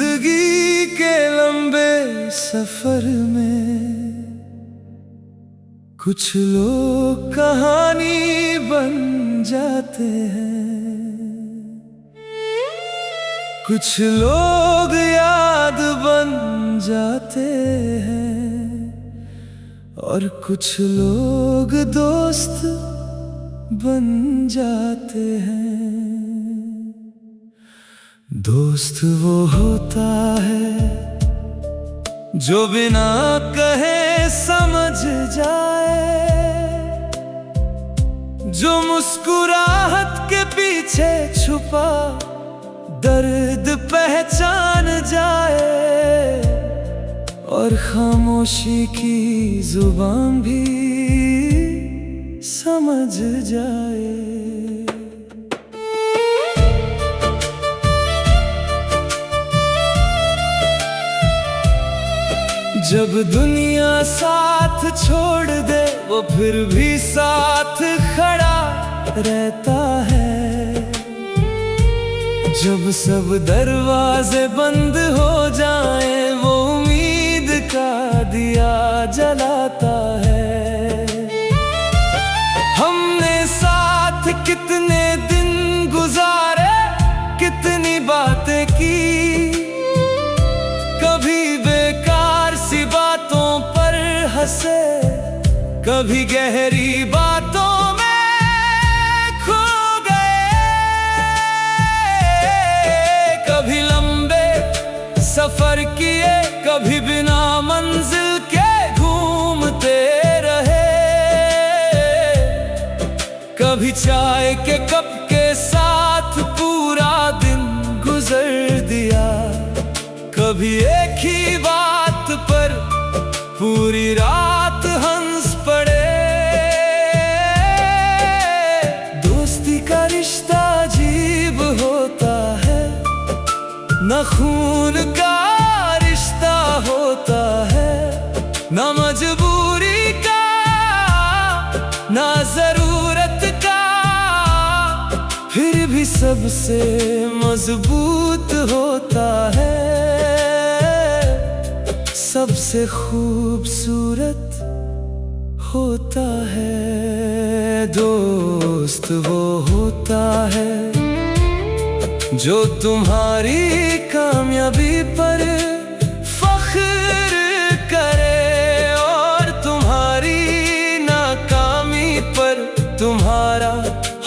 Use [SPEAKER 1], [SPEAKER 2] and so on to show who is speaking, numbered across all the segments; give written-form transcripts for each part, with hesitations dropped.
[SPEAKER 1] जिंदगी के लंबे सफर में कुछ लोग कहानी बन जाते हैं, कुछ लोग याद बन जाते हैं और कुछ लोग दोस्त बन जाते हैं। दोस्त वो होता है जो बिना कहे समझ जाए, जो मुस्कुराहट के पीछे छुपा दर्द पहचान जाए और खामोशी की जुबान भी समझ जाए। जब दुनिया साथ छोड़ दे वो फिर भी साथ खड़ा रहता है। जब सब दरवाजे बंद हो जाएं वो उम्मीद का दिया जलाता है। हमने साथ कितने दिन गुजारे, कितनी बातें की, कभी बेकार सी बातों पर हंसे, कभी गहरी बातों में खो गए, कभी लंबे सफर किए, कभी बिना मंजिल के घूमते रहे, कभी चाय के कप के साथ पूरा दिन गुजर दिया, कभी एक ही बात पर पूरी रात हंस पड़े। दोस्ती का रिश्ता अजीब होता है, न खून का रिश्ता होता है, न मजबूरी का, न जरूरत का, फिर भी सबसे मजबूत होता है, सबसे खूबसूरत होता है। दोस्त वो होता है जो तुम्हारी कामयाबी पर फख्र करे और तुम्हारी नाकामी पर तुम्हारा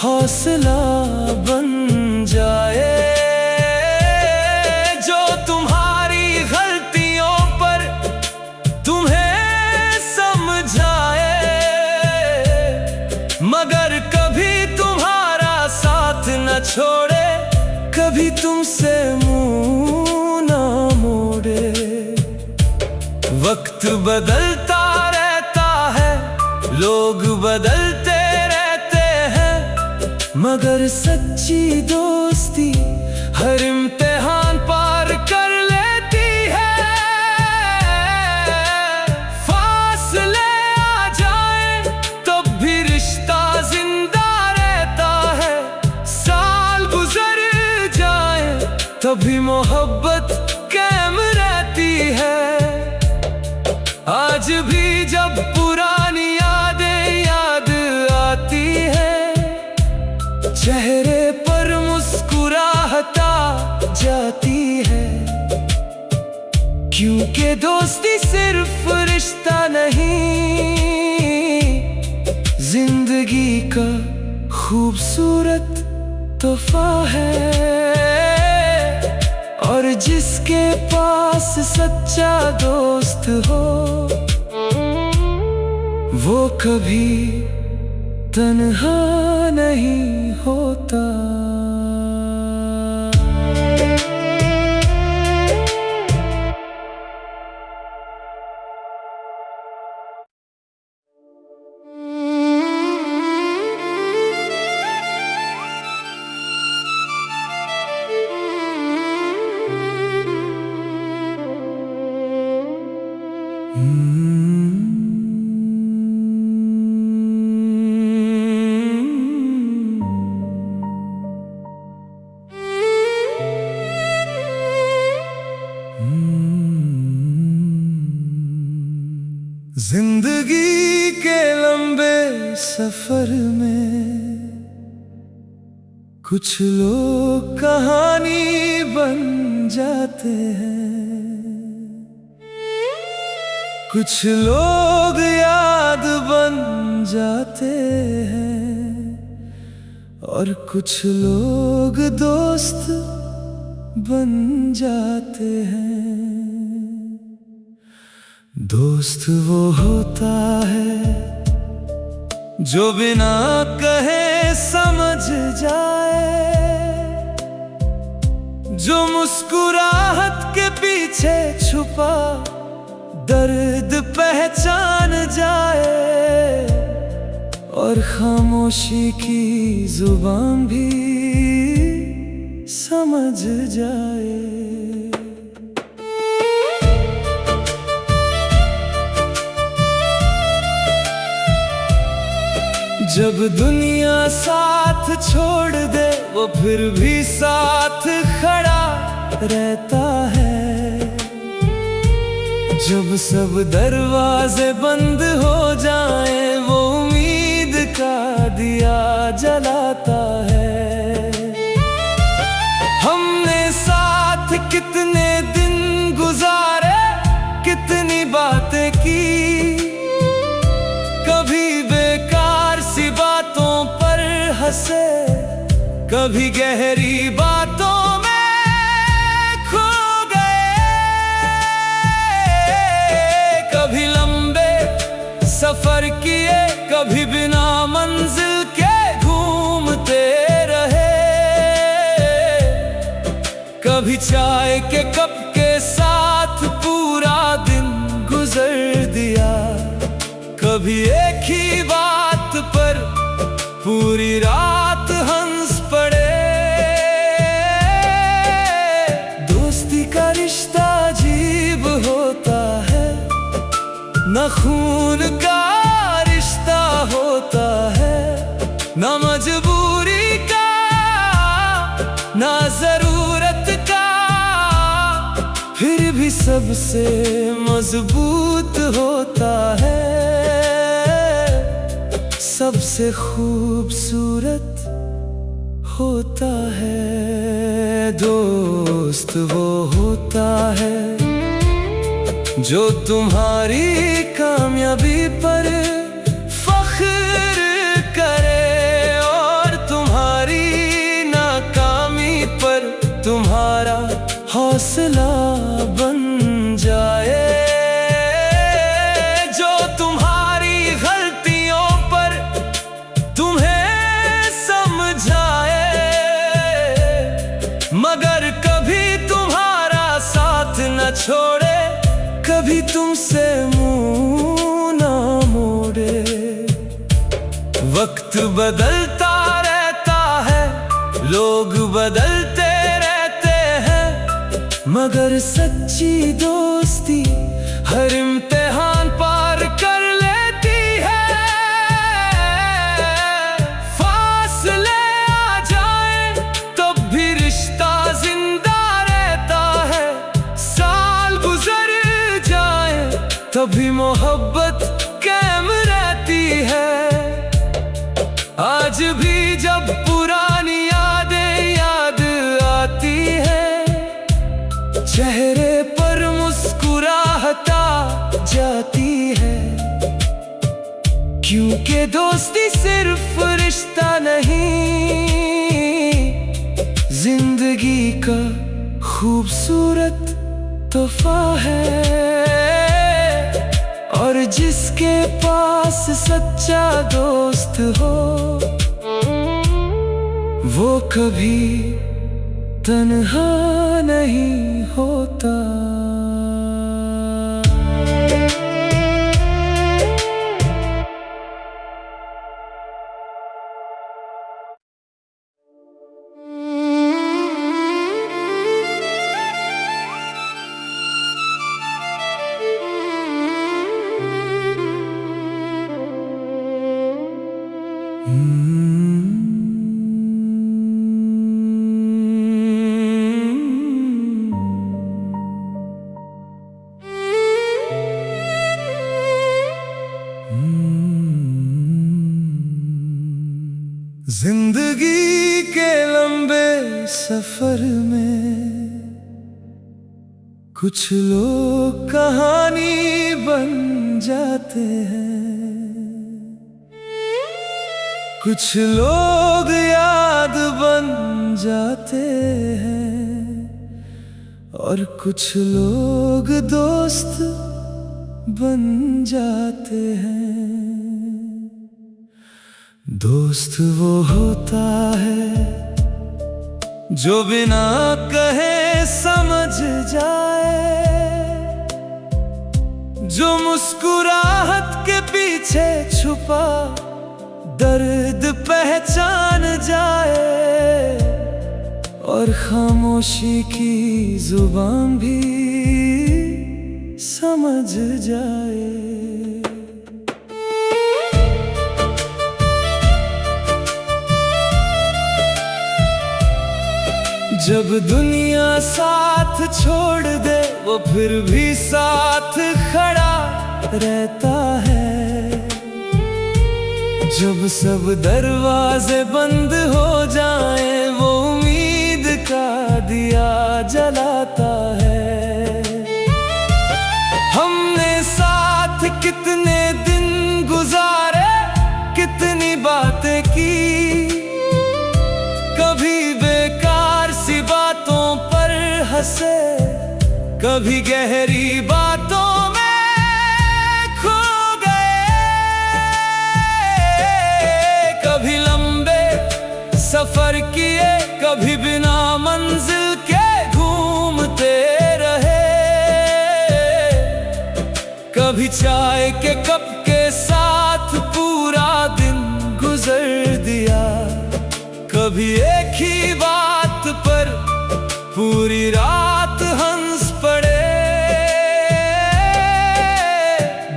[SPEAKER 1] हौसला बन जाए, जो तुम्हारी गलतियों पर तुम्हें समझाए, मगर कभी तुम्हारा साथ न छोड़े, कभी तुमसे मुंह न मोड़े। वक्त बदलता रहता है, लोग बदलते रहते हैं, मगर सच्ची दोस्ती हर इम्तिहान पार कर लेती है। फासले आ जाए तब भी रिश्ता जिंदा रहता है, साल गुजर जाए तभी मोहब्बत कायम रहती है। आज भी जब पुरानी यादें याद आती है, चेहरे पर मुस्कुराहट आ जाती है, क्योंकि दोस्ती सिर्फ रिश्ता नहीं, जिंदगी का खूबसूरत तोहफा है। और जिसके पास सच्चा दोस्त हो वो कभी तन्हा नहीं होता। जिंदगी के लंबे सफर में कुछ लोग कहानी बन जाते हैं, कुछ लोग याद बन जाते हैं और कुछ लोग दोस्त बन जाते हैं। दोस्त वो होता है जो बिना कहे समझ जाए, जो मुस्कुराहट के पीछे छुपा दर्द पहचान जाए और खामोशी की जुबान भी समझ जाए। जब दुनिया साथ छोड़ दे वो फिर भी साथ खड़ा रहता है, जब सब दरवाजे बंद हो जाएं वो उम्मीद का दिया जलाता है। हमने साथ कितने दिन गुजारे, कितनी बातें की, कभी बेकार सी बातों पर हंसे, कभी गहरी बातों में खो गए, कभी लंबे सफर किए, कभी बिना मंजिल के घूमते रहे, कभी चाय के कप के साथ पूरा दिन गुजर दिया, कभी एक ही बात पर पूरी रात हंस पड़े। दोस्ती का रिश्ता अजीब होता है, न खून का रिश्ता होता है, न मजबूरी का, न जरूरत का, फिर भी सबसे मजबूत होता है, सबसे खूबसूरत होता है। दोस्त वो होता है जो तुम्हारी कामयाबी पर फख्र करे और तुम्हारी नाकामी पर तुम्हारा हौसला बन जाए, जो तुम्हारी गलतियों पर तुम्हें समझाए, मगर कभी तुम्हारा साथ न छोड़े, कभी तुमसे मुंह ना मोड़े। वक्त बदलता रहता है, लोग बदलते रहते हैं, मगर सच्ची दोस्ती हर इम्तिहान पार कर लेती है। फासले आ जाए तब भी रिश्ता जिंदा रहता है, साल गुजर जाए तभी मोहब्बत कायम रहती है। आज भी जब पुरानी यादें याद आती है, चेहरे पर मुस्कुराहट आ जाती है, क्योंकि दोस्ती सिर्फ रिश्ता नहीं, जिंदगी का खूबसूरत तोहफा है। और जिसके पास सच्चा दोस्त हो वो कभी तन्हा नहीं होता। जिंदगी के लंबे सफर में कुछ लोग कहानी बन जाते हैं, कुछ लोग याद बन जाते हैं और कुछ लोग दोस्त बन जाते हैं। दोस्त वो होता है जो बिना कहे समझ जाए, जो मुस्कुराहट के पीछे छुपा दर्द पहचान जाए और खामोशी की जुबान भी समझ जाए। जब दुनिया साथ छोड़ दे वो फिर भी साथ खड़ा रहता है। जब सब दरवाजे बंद हो जाएं वो उम्मीद का दिया जलाता है। हमने साथ कितने दिन गुजारे, कितनी बातें की, कभी बेकार सी बातों पर हंसे, कभी गहरी बातों में खो गए, कभी लंबे सफर किए, कभी बिना मंजिल के घूमते रहे, कभी चाय के कप के साथ पूरा दिन गुजर दिया, कभी एक ही बात पर पूरी रात हंस पड़े।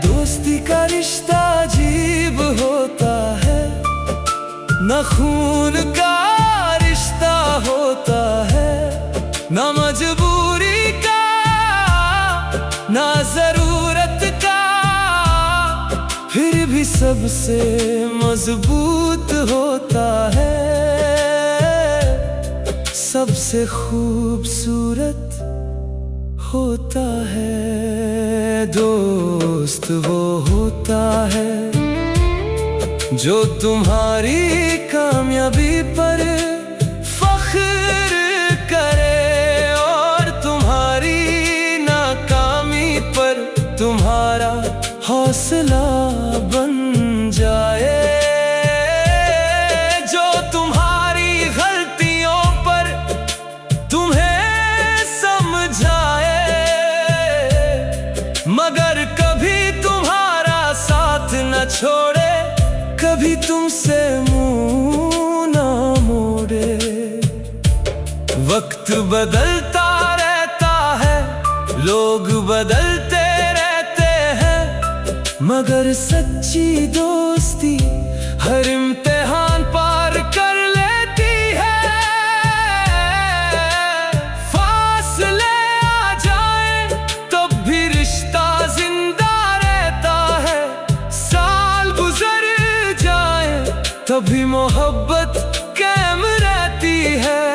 [SPEAKER 1] दोस्ती का रिश्ता अजीब होता है, न खून का रिश्ता होता है, न मजबूरी का, न जरूरत का, फिर भी सबसे मजबूत होता है, सबसे खूबसूरत होता है। दोस्त वो होता है जो तुम्हारी कामयाबी पर फख्र करे और तुम्हारी नाकामी पर तुम्हारा हौसला बन जाए, जो तुम्हारी गलतियों पर तुम्हें समझाए, मगर कभी तुम्हारा साथ न छोड़े, कभी तुमसे मुंह ना मोड़े। वक्त बदलता रहता है, लोग बदलते रहते हैं, मगर सच्ची दोस्ती हर इम्तिहान पार कर लेती है। फासले आ जाए तब भी रिश्ता जिंदा रहता है, साल गुजर जाए तभी मोहब्बत कायम रहती है।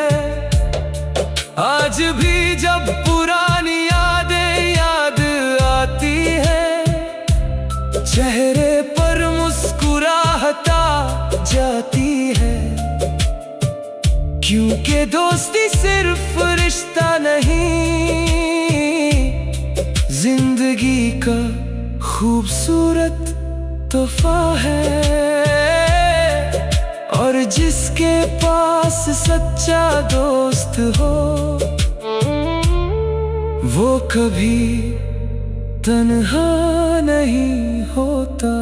[SPEAKER 1] आज भी जब पुरानी यादें याद आती है, चेहरे पर मुस्कुराहट आ जाती है, क्योंकि दोस्ती सिर्फ रिश्ता नहीं, जिंदगी का खूबसूरत तोहफा है। और जिसके पास सच्चा दोस्त हो वो कभी तन्हा नहीं होता।